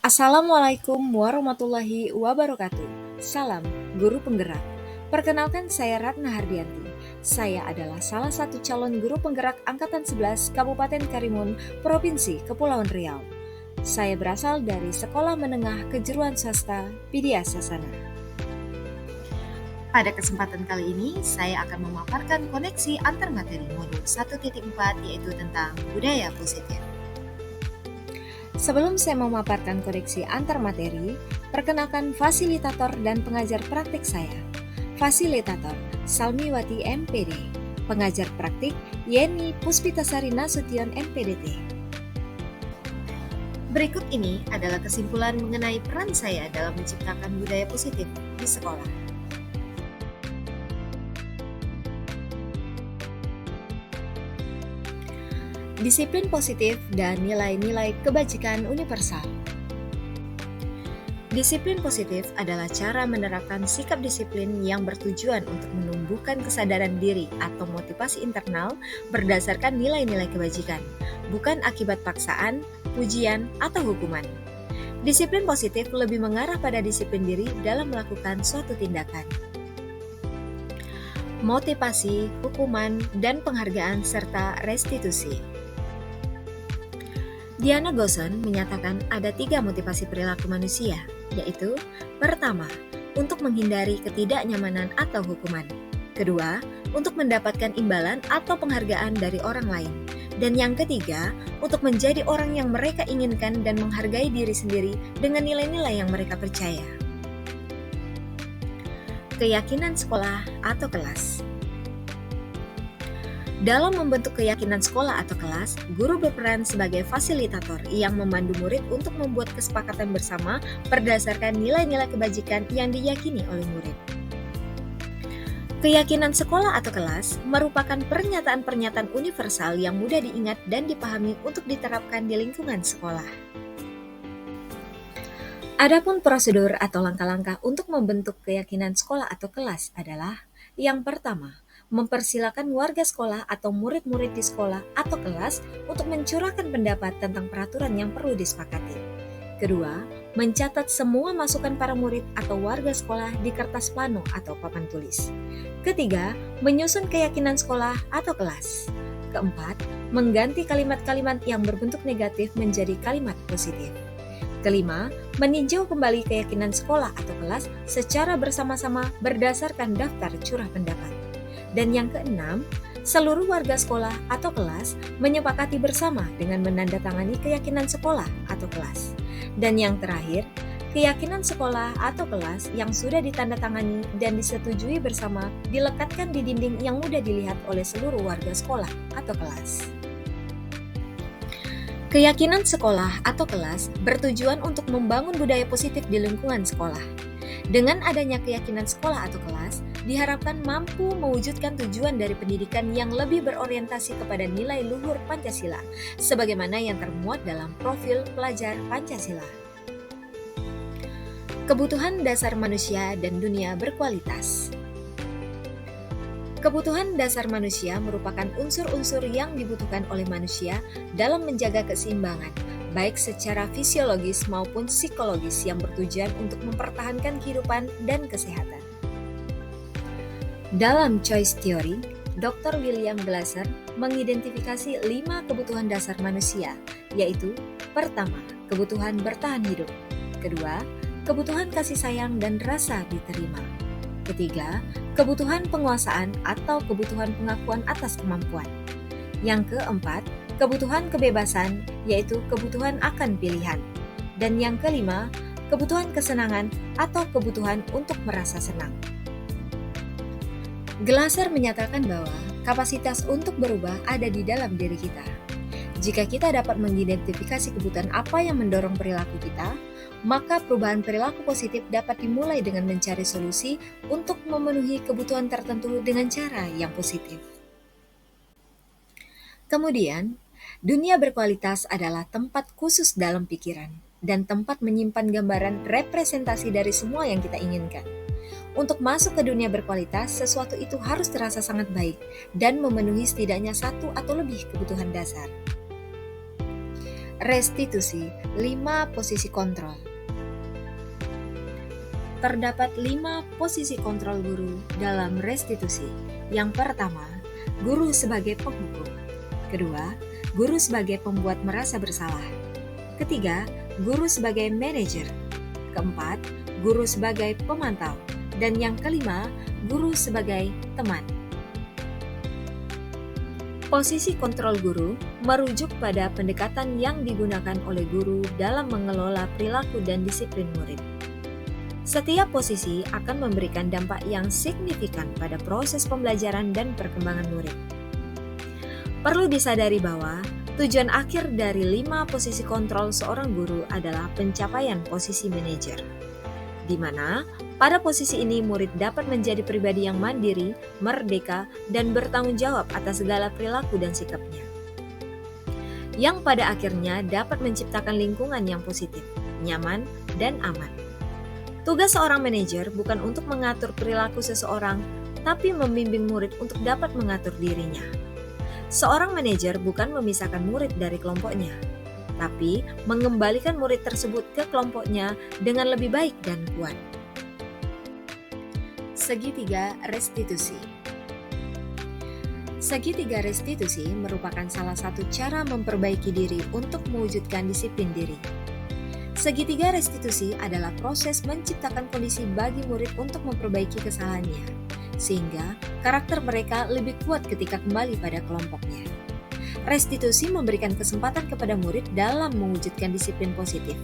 Assalamualaikum warahmatullahi wabarakatuh. Salam Guru Penggerak. Perkenalkan, saya Ratna Hardianti. Saya adalah salah satu calon guru penggerak Angkatan 11 Kabupaten Karimun, Provinsi Kepulauan Riau. Saya berasal dari Sekolah Menengah Kejuruan Swasta Widya Sasana. Pada kesempatan kali ini, saya akan memaparkan koneksi antar materi modul 1.4, yaitu tentang budaya positif. Sebelum saya memaparkan koneksi antar materi, perkenalkan fasilitator dan pengajar praktik saya. Fasilitator, Salmiwati MPD. Pengajar praktik, Yeni Puspitasari Nasution MPDT. Berikut ini adalah kesimpulan mengenai peran saya dalam menciptakan budaya positif di sekolah. Disiplin positif dan nilai-nilai kebajikan universal. Disiplin positif adalah cara menerapkan sikap disiplin yang bertujuan untuk menumbuhkan kesadaran diri atau motivasi internal berdasarkan nilai-nilai kebajikan, bukan akibat paksaan, pujian, atau hukuman. Disiplin positif lebih mengarah pada disiplin diri dalam melakukan suatu tindakan. Motivasi, hukuman, dan penghargaan serta restitusi. Diana Gosson menyatakan ada 3 motivasi perilaku manusia, yaitu pertama, untuk menghindari ketidaknyamanan atau hukuman. Kedua, untuk mendapatkan imbalan atau penghargaan dari orang lain. Dan yang ketiga, untuk menjadi orang yang mereka inginkan dan menghargai diri sendiri dengan nilai-nilai yang mereka percaya. Keyakinan sekolah atau kelas. Dalam membentuk keyakinan sekolah atau kelas, guru berperan sebagai fasilitator yang memandu murid untuk membuat kesepakatan bersama berdasarkan nilai-nilai kebajikan yang diyakini oleh murid. Keyakinan sekolah atau kelas merupakan pernyataan-pernyataan universal yang mudah diingat dan dipahami untuk diterapkan di lingkungan sekolah. Adapun prosedur atau langkah-langkah untuk membentuk keyakinan sekolah atau kelas adalah: yang pertama, mempersilakan warga sekolah atau murid-murid di sekolah atau kelas untuk mencurahkan pendapat tentang peraturan yang perlu disepakati. Kedua, mencatat semua masukan para murid atau warga sekolah di kertas plano atau papan tulis. Ketiga, menyusun keyakinan sekolah atau kelas. Keempat, mengganti kalimat-kalimat yang berbentuk negatif menjadi kalimat positif. Kelima, meninjau kembali keyakinan sekolah atau kelas secara bersama-sama berdasarkan daftar curah pendapat. Dan yang keenam, seluruh warga sekolah atau kelas menyepakati bersama dengan menandatangani keyakinan sekolah atau kelas. Dan yang terakhir, keyakinan sekolah atau kelas yang sudah ditandatangani dan disetujui bersama dilekatkan di dinding yang mudah dilihat oleh seluruh warga sekolah atau kelas. Keyakinan sekolah atau kelas bertujuan untuk membangun budaya positif di lingkungan sekolah. Dengan adanya keyakinan sekolah atau kelas, diharapkan mampu mewujudkan tujuan dari pendidikan yang lebih berorientasi kepada nilai luhur Pancasila, sebagaimana yang termuat dalam profil pelajar Pancasila. Kebutuhan dasar manusia dan dunia berkualitas. Kebutuhan dasar manusia merupakan unsur-unsur yang dibutuhkan oleh manusia dalam menjaga keseimbangan, baik secara fisiologis maupun psikologis yang bertujuan untuk mempertahankan kehidupan dan kesehatan. Dalam Choice Theory, Dr. William Glasser mengidentifikasi 5 kebutuhan dasar manusia, yaitu: pertama, kebutuhan bertahan hidup. Kedua, kebutuhan kasih sayang dan rasa diterima. Ketiga, kebutuhan penguasaan atau kebutuhan pengakuan atas kemampuan. Yang keempat, kebutuhan kebebasan, yaitu kebutuhan akan pilihan. Dan yang kelima, kebutuhan kesenangan atau kebutuhan untuk merasa senang. Glasser menyatakan bahwa kapasitas untuk berubah ada di dalam diri kita. Jika kita dapat mengidentifikasi kebutuhan apa yang mendorong perilaku kita, maka perubahan perilaku positif dapat dimulai dengan mencari solusi untuk memenuhi kebutuhan tertentu dengan cara yang positif. Kemudian, dunia berkualitas adalah tempat khusus dalam pikiran dan tempat menyimpan gambaran representasi dari semua yang kita inginkan. Untuk masuk ke dunia berkualitas, sesuatu itu harus terasa sangat baik dan memenuhi setidaknya 1 atau lebih kebutuhan dasar. Restitusi 5 posisi kontrol. Terdapat 5 posisi kontrol guru dalam restitusi. Yang pertama, guru sebagai penghukum. Kedua, guru sebagai pembuat merasa bersalah. Ketiga, guru sebagai manajer. Keempat, guru sebagai pemantau. Dan yang kelima, guru sebagai teman. Posisi kontrol guru merujuk pada pendekatan yang digunakan oleh guru dalam mengelola perilaku dan disiplin murid. Setiap posisi akan memberikan dampak yang signifikan pada proses pembelajaran dan perkembangan murid. Perlu disadari bahwa tujuan akhir dari 5 posisi kontrol seorang guru adalah pencapaian posisi manajer, di mana pada posisi ini murid dapat menjadi pribadi yang mandiri, merdeka, dan bertanggung jawab atas segala perilaku dan sikapnya, yang pada akhirnya dapat menciptakan lingkungan yang positif, nyaman, dan aman. Tugas seorang manajer bukan untuk mengatur perilaku seseorang, tapi membimbing murid untuk dapat mengatur dirinya. Seorang manajer bukan memisahkan murid dari kelompoknya, tapi mengembalikan murid tersebut ke kelompoknya dengan lebih baik dan kuat. Segitiga restitusi. Segitiga restitusi merupakan salah satu cara memperbaiki diri untuk mewujudkan disiplin diri. Segitiga restitusi adalah proses menciptakan kondisi bagi murid untuk memperbaiki kesalahannya, sehingga karakter mereka lebih kuat ketika kembali pada kelompoknya. Restitusi memberikan kesempatan kepada murid dalam mewujudkan disiplin positif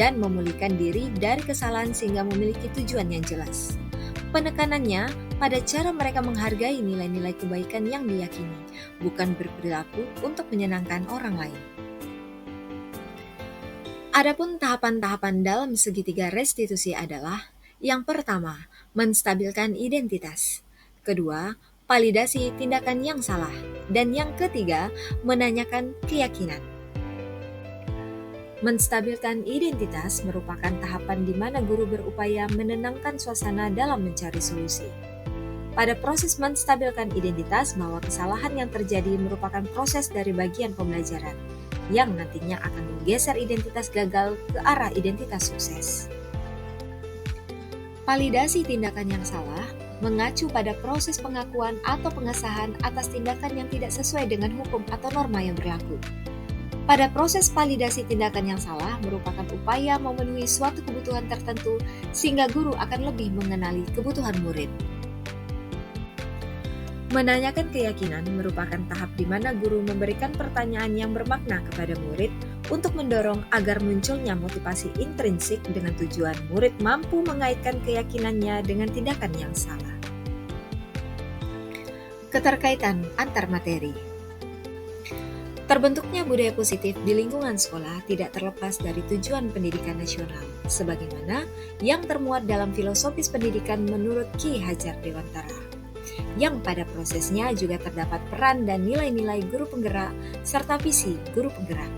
dan memulihkan diri dari kesalahan sehingga memiliki tujuan yang jelas. Penekanannya pada cara mereka menghargai nilai-nilai kebaikan yang diyakini, bukan berperilaku untuk menyenangkan orang lain. Adapun tahapan-tahapan dalam segitiga restitusi adalah: yang pertama, menstabilkan identitas. Kedua, validasi tindakan yang salah. Dan yang ketiga, menanyakan keyakinan. Menstabilkan identitas merupakan tahapan di mana guru berupaya menenangkan suasana dalam mencari solusi. Pada proses menstabilkan identitas, bahwa kesalahan yang terjadi merupakan proses dari bagian pembelajaran, yang nantinya akan menggeser identitas gagal ke arah identitas sukses. Validasi tindakan yang salah mengacu pada proses pengakuan atau pengesahan atas tindakan yang tidak sesuai dengan hukum atau norma yang berlaku. Pada proses validasi tindakan yang salah merupakan upaya memenuhi suatu kebutuhan tertentu sehingga guru akan lebih mengenali kebutuhan murid. Menanyakan keyakinan merupakan tahap di mana guru memberikan pertanyaan yang bermakna kepada murid untuk mendorong agar munculnya motivasi intrinsik dengan tujuan murid mampu mengaitkan keyakinannya dengan tindakan yang salah. Keterkaitan antar materi. Terbentuknya budaya positif di lingkungan sekolah tidak terlepas dari tujuan pendidikan nasional, sebagaimana yang termuat dalam filosofis pendidikan menurut Ki Hajar Dewantara, yang pada prosesnya juga terdapat peran dan nilai-nilai guru penggerak serta visi guru penggerak.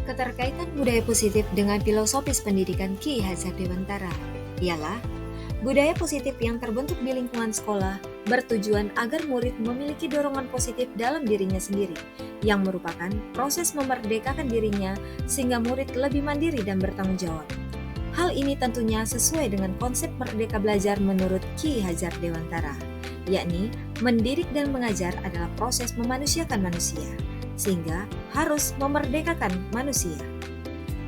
Keterkaitan budaya positif dengan filosofis pendidikan Ki Hajar Dewantara ialah budaya positif yang terbentuk di lingkungan sekolah bertujuan agar murid memiliki dorongan positif dalam dirinya sendiri, yang merupakan proses memerdekakan dirinya sehingga murid lebih mandiri dan bertanggung jawab. Hal ini tentunya sesuai dengan konsep merdeka belajar menurut Ki Hajar Dewantara, yakni mendidik dan mengajar adalah proses memanusiakan manusia, sehingga harus memerdekakan manusia.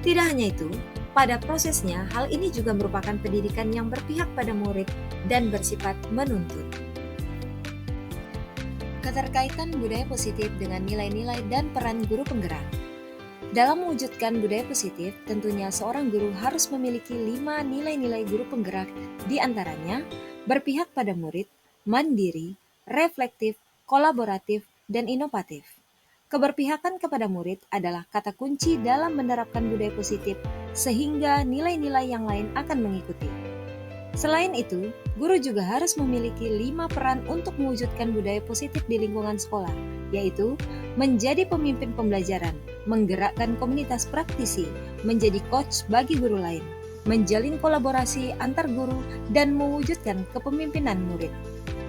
Tidak hanya itu, pada prosesnya hal ini juga merupakan pendidikan yang berpihak pada murid dan bersifat menuntut. Keterkaitan budaya positif dengan nilai-nilai dan peran guru penggerak. Dalam mewujudkan budaya positif, tentunya seorang guru harus memiliki 5 nilai-nilai guru penggerak, di antaranya berpihak pada murid, mandiri, reflektif, kolaboratif, dan inovatif. Keberpihakan kepada murid adalah kata kunci dalam menerapkan budaya positif, sehingga nilai-nilai yang lain akan mengikuti. Selain itu, guru juga harus memiliki 5 peran untuk mewujudkan budaya positif di lingkungan sekolah, yaitu menjadi pemimpin pembelajaran, menggerakkan komunitas praktisi, menjadi coach bagi guru lain, menjalin kolaborasi antar guru, dan mewujudkan kepemimpinan murid.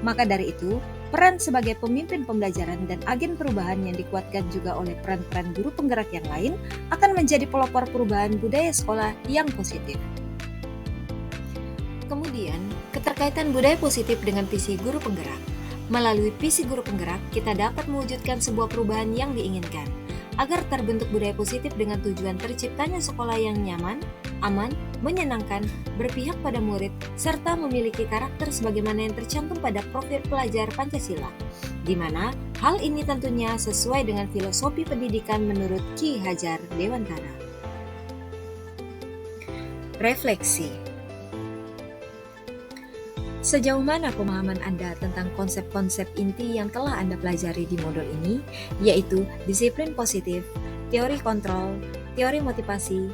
Maka dari itu, Peran sebagai pemimpin pembelajaran dan agen perubahan yang dikuatkan juga oleh peran-peran guru penggerak yang lain akan menjadi pelopor perubahan budaya sekolah yang positif. Kemudian, keterkaitan budaya positif dengan visi guru penggerak. Melalui visi guru penggerak, kita dapat mewujudkan sebuah perubahan yang diinginkan, agar terbentuk budaya positif dengan tujuan terciptanya sekolah yang nyaman, aman, menyenangkan, berpihak pada murid, serta memiliki karakter sebagaimana yang tercantum pada profil pelajar Pancasila, di mana hal ini tentunya sesuai dengan filosofi pendidikan menurut Ki Hajar Dewantara. Refleksi. Sejauh mana pemahaman Anda tentang konsep-konsep inti yang telah Anda pelajari di modul ini, yaitu disiplin positif, teori kontrol, teori motivasi,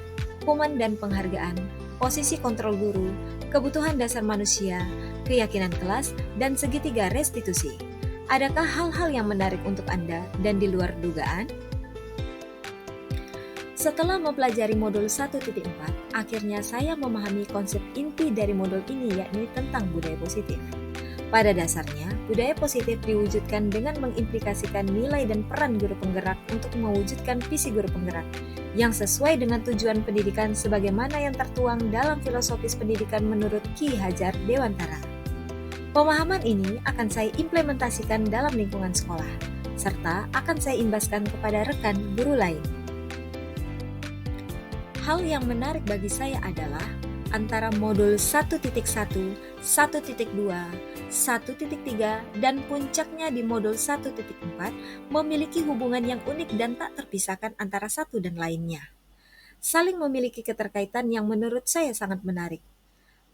hukuman dan penghargaan, posisi kontrol guru, kebutuhan dasar manusia, keyakinan kelas, dan segitiga restitusi? Adakah hal-hal yang menarik untuk Anda dan di luar dugaan? Setelah mempelajari modul 1.4, akhirnya saya memahami konsep inti dari modul ini, yakni tentang budaya positif. Pada dasarnya, budaya positif diwujudkan dengan mengimplikasikan nilai dan peran guru penggerak untuk mewujudkan visi guru penggerak yang sesuai dengan tujuan pendidikan sebagaimana yang tertuang dalam filosofis pendidikan menurut Ki Hajar Dewantara. Pemahaman ini akan saya implementasikan dalam lingkungan sekolah, serta akan saya imbaskan kepada rekan guru lain. Hal yang menarik bagi saya adalah antara modul 1.1, 1.2, 1.3, dan puncaknya di modul 1.4 memiliki hubungan yang unik dan tak terpisahkan antara satu dan lainnya. Saling memiliki keterkaitan yang menurut saya sangat menarik.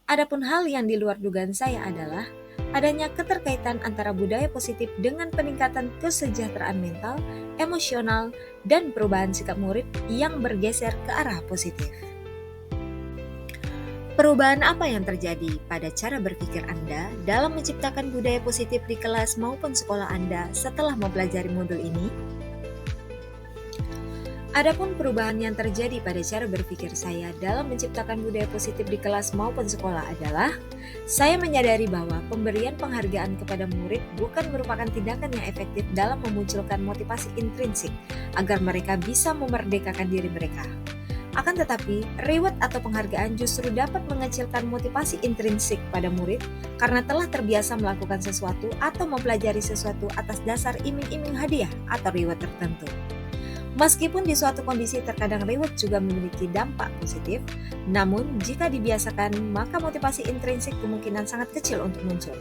Adapun hal yang di luar dugaan saya adalah adanya keterkaitan antara budaya positif dengan peningkatan kesejahteraan mental, emosional, dan perubahan sikap murid yang bergeser ke arah positif. Perubahan apa yang terjadi pada cara berpikir Anda dalam menciptakan budaya positif di kelas maupun sekolah Anda setelah mempelajari modul ini? Adapun perubahan yang terjadi pada cara berpikir saya dalam menciptakan budaya positif di kelas maupun sekolah adalah saya menyadari bahwa pemberian penghargaan kepada murid bukan merupakan tindakan yang efektif dalam memunculkan motivasi intrinsik agar mereka bisa memerdekakan diri mereka. Akan tetapi, reward atau penghargaan justru dapat mengecilkan motivasi intrinsik pada murid karena telah terbiasa melakukan sesuatu atau mempelajari sesuatu atas dasar iming-iming hadiah atau reward tertentu. Meskipun di suatu kondisi terkadang reward juga memiliki dampak positif, namun jika dibiasakan maka motivasi intrinsik kemungkinan sangat kecil untuk muncul.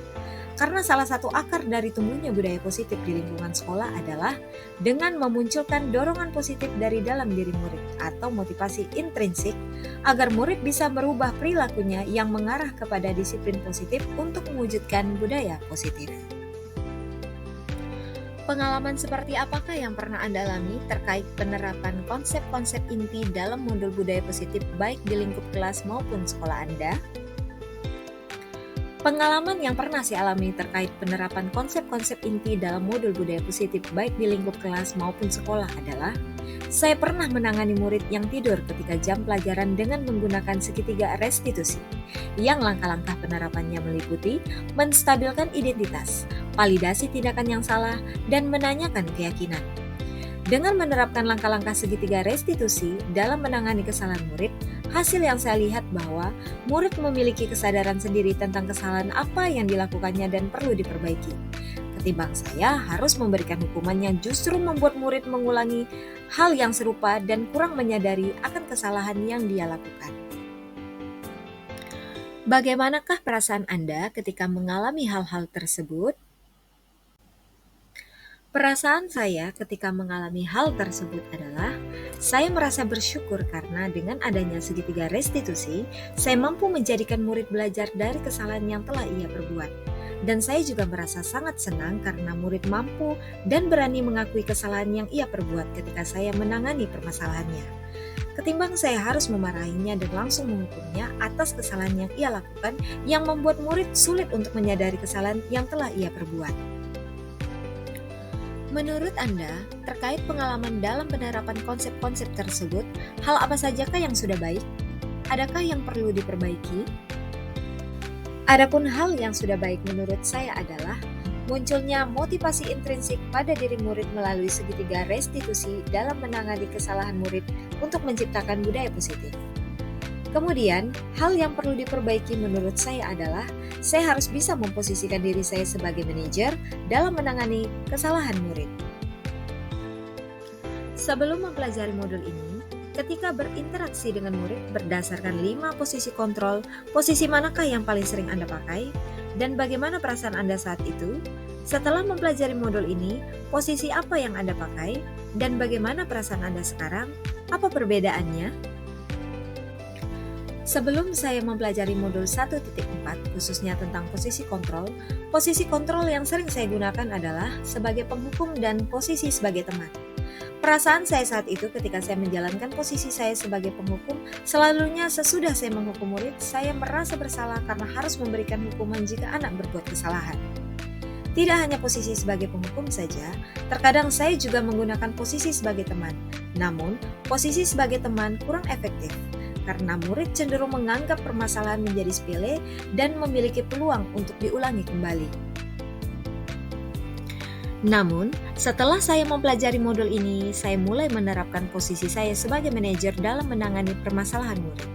Karena salah satu akar dari tumbuhnya budaya positif di lingkungan sekolah adalah dengan memunculkan dorongan positif dari dalam diri murid atau motivasi intrinsik agar murid bisa merubah perilakunya yang mengarah kepada disiplin positif untuk mewujudkan budaya positif. Pengalaman seperti apakah yang pernah Anda alami terkait penerapan konsep-konsep inti dalam modul budaya positif baik di lingkup kelas maupun sekolah Anda? Pengalaman yang pernah saya alami terkait penerapan konsep-konsep inti dalam modul budaya positif baik di lingkup kelas maupun sekolah adalah saya pernah menangani murid yang tidur ketika jam pelajaran dengan menggunakan segitiga restitusi, yang langkah-langkah penerapannya meliputi menstabilkan identitas, validasi tindakan yang salah, dan menanyakan keyakinan. Dengan menerapkan langkah-langkah segitiga restitusi dalam menangani kesalahan murid, hasil yang saya lihat bahwa murid memiliki kesadaran sendiri tentang kesalahan apa yang dilakukannya dan perlu diperbaiki. Ketimbang saya harus memberikan hukuman yang justru membuat murid mengulangi hal yang serupa dan kurang menyadari akan kesalahan yang dia lakukan. Bagaimanakah perasaan Anda ketika mengalami hal-hal tersebut? Perasaan saya ketika mengalami hal tersebut adalah saya merasa bersyukur karena dengan adanya segitiga restitusi, saya mampu menjadikan murid belajar dari kesalahan yang telah ia perbuat. Dan saya juga merasa sangat senang karena murid mampu dan berani mengakui kesalahan yang ia perbuat ketika saya menangani permasalahannya. Ketimbang saya harus memarahinya dan langsung menghukumnya atas kesalahan yang ia lakukan yang membuat murid sulit untuk menyadari kesalahan yang telah ia perbuat. Menurut Anda, terkait pengalaman dalam penerapan konsep-konsep tersebut, hal apa sajakah yang sudah baik? Adakah yang perlu diperbaiki? Adapun hal yang sudah baik menurut saya adalah Munculnya motivasi intrinsik pada diri murid melalui segitiga restitusi dalam menangani kesalahan murid untuk menciptakan budaya positif. Kemudian, hal yang perlu diperbaiki menurut saya adalah saya harus bisa memposisikan diri saya sebagai manajer dalam menangani kesalahan murid. Sebelum mempelajari modul ini, ketika berinteraksi dengan murid berdasarkan 5 posisi kontrol, posisi manakah yang paling sering Anda pakai, dan bagaimana perasaan Anda saat itu? Setelah mempelajari modul ini, posisi apa yang Anda pakai, dan bagaimana perasaan Anda sekarang? Apa perbedaannya? Sebelum saya mempelajari modul 1.4, khususnya tentang posisi kontrol yang sering saya gunakan adalah sebagai penghukum dan posisi sebagai teman. Perasaan saya saat itu ketika saya menjalankan posisi saya sebagai penghukum, selalunya sesudah saya menghukum murid, saya merasa bersalah karena harus memberikan hukuman jika anak berbuat kesalahan. Tidak hanya posisi sebagai penghukum saja, terkadang saya juga menggunakan posisi sebagai teman. Namun, posisi sebagai teman kurang efektif, karena murid cenderung menganggap permasalahan menjadi sepele dan memiliki peluang untuk diulangi kembali. Namun, setelah saya mempelajari modul ini, saya mulai menerapkan posisi saya sebagai manajer dalam menangani permasalahan murid.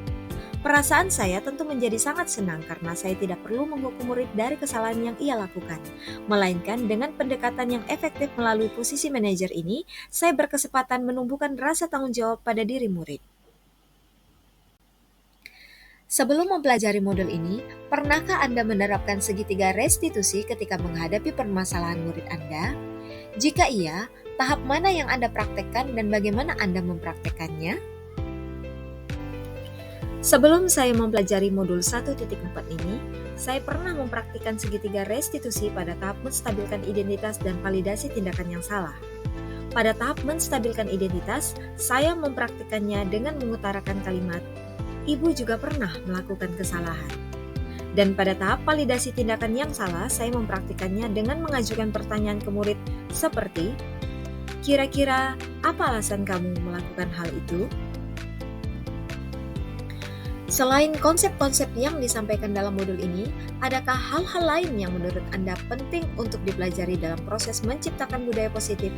Perasaan saya tentu menjadi sangat senang karena saya tidak perlu menghukum murid dari kesalahan yang ia lakukan, melainkan dengan pendekatan yang efektif melalui posisi manajer ini, saya berkesempatan menumbuhkan rasa tanggung jawab pada diri murid. Sebelum mempelajari modul ini, pernahkah Anda menerapkan segitiga restitusi ketika menghadapi permasalahan murid Anda? Jika iya, tahap mana yang Anda praktekkan dan bagaimana Anda mempraktekkannya? Sebelum saya mempelajari modul 1.4 ini, saya pernah mempraktikkan segitiga restitusi pada tahap menstabilkan identitas dan validasi tindakan yang salah. Pada tahap menstabilkan identitas, saya mempraktikkannya dengan mengutarakan kalimat, "Ibu juga pernah melakukan kesalahan." Dan pada tahap validasi tindakan yang salah, saya mempraktikannya dengan mengajukan pertanyaan ke murid seperti, "Kira-kira apa alasan kamu melakukan hal itu?" Selain konsep-konsep yang disampaikan dalam modul ini, adakah hal-hal lain yang menurut Anda penting untuk dipelajari dalam proses menciptakan budaya positif,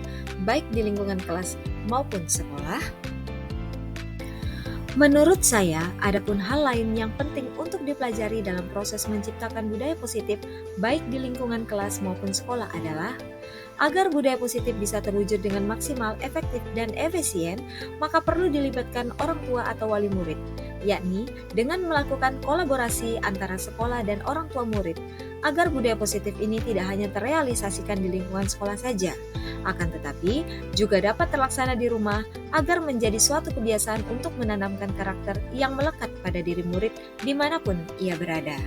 baik di lingkungan kelas maupun sekolah? Menurut saya, adapun hal lain yang penting untuk dipelajari dalam proses menciptakan budaya positif, baik di lingkungan kelas maupun sekolah adalah agar budaya positif bisa terwujud dengan maksimal, efektif, dan efisien, maka perlu dilibatkan orang tua atau wali murid, yakni dengan melakukan kolaborasi antara sekolah dan orang tua murid, agar budaya positif ini tidak hanya terrealisasikan di lingkungan sekolah saja, akan tetapi juga dapat terlaksana di rumah agar menjadi suatu kebiasaan untuk menanamkan karakter yang melekat pada diri murid dimanapun ia berada.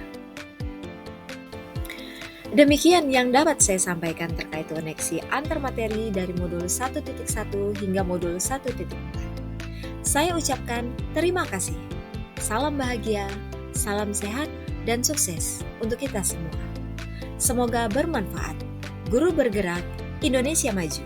Demikian yang dapat saya sampaikan terkait koneksi antar materi dari modul 1.1 hingga modul 1.4. Saya ucapkan terima kasih. Salam bahagia, salam sehat, dan sukses untuk kita semua. Semoga bermanfaat. Guru bergerak, Indonesia maju.